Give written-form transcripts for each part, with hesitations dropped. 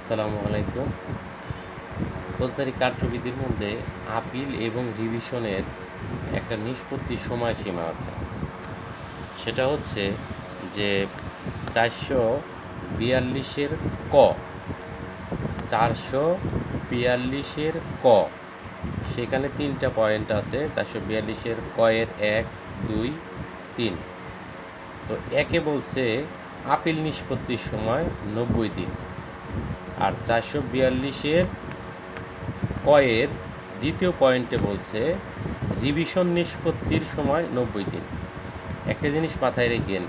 আসসালামু আলাইকুম। ফৌজদারি কার্যবিধির মধ্যে আপিল এবং রিভিশনের একটা নিষ্পত্তির সময়সীমা আছে। সেটা হচ্ছে যে 442-এর ক, 442-এর ক, সেখানে 3টা পয়েন্ট আছে। 442-এর ক এর 1, 2, 3। তো একে বলছে আপিল নিষ্পত্তির সময় 90 দিন, আর 442-এর কয়ের দ্বিতীয় পয়েন্টে বলছে রিভিশন নিষ্পত্তির সময় 90 দিন। একটা জিনিস মাথায় রেখেন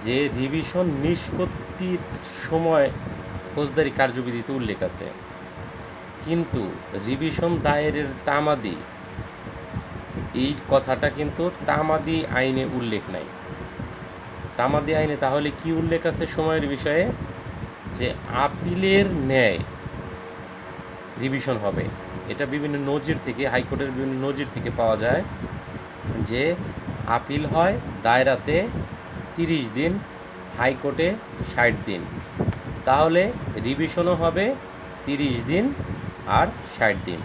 যে রিভিশন নিষ্পত্তির সময় ফৌজদারি কার্যবিধিতে উল্লেখ আছে, কিন্তু রিভিশন দায়েরের তামাদি, এই কথাটা কিন্তু তামাদি আইনে উল্লেখ নাই। তামাদি আইনে তাহলে কি উল্লেখ আছে সময়ের বিষয়ে? যে আপিলের ন্যায় রিভিশন হবে। এটা বিভিন্ন নজির থেকে, হাইকোর্টের বিভিন্ন নজির থেকে পাওয়া যায় যে আপিল হয় দায়রাতে 30 দিন, হাইকোর্টে 60 দিন। তাহলে রিভিশনও হবে 30 দিন আর 60 দিন।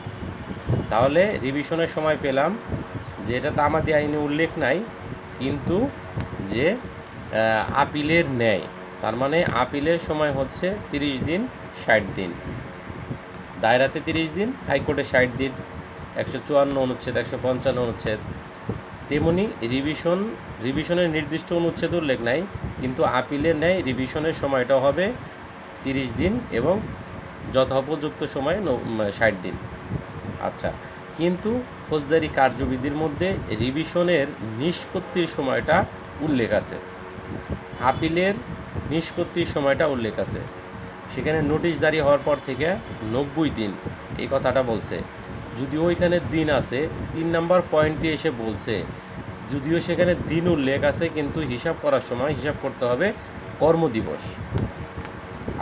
তাহলে রিভিশনের সময় পেলাম যে এটা তামাদি আইনে উল্লেখ নাই, কিন্তু যে আপিলের ন্যায়, তার মানে আপিলের সময় হচ্ছে 30 দিন 60 দিন, দায়রাতে 30 দিন, হাইকোর্টে 60 দিন, 154 অনুচ্ছেদ, 155 অনুচ্ছেদ। তেমনি রিভিশনের নির্দিষ্ট অনুচ্ছেদ উল্লেখ নাই, কিন্তু আপিলের ন্যায় রিভিশনের সময়টা হবে 30 দিন এবং যথোপযুক্ত সময় 60 দিন। আচ্ছা, কিন্তু ফৌজদারি কার্যবিধির মধ্যে রিভিশনের নিষ্পত্তির সময়টা উল্লেখ আছে, আপিলের নিষ্পত্তির সময়টা উল্লেখ আছে। সেখানে নোটিশ জারি হওয়ার পর থেকে 90 দিন এই কথাটা বলছে। যদিও ওইখানে দিন আছে, 3 নম্বর পয়েন্টে এসে বলছে, যদিও সেখানে দিন উল্লেখ আছে, কিন্তু হিসাব করার সময় হিসাব করতে হবে কর্মদিবস।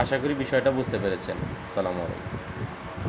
আশা করি বিষয়টা বুঝতে পেরেছেন। আসসালামু আলাইকুম।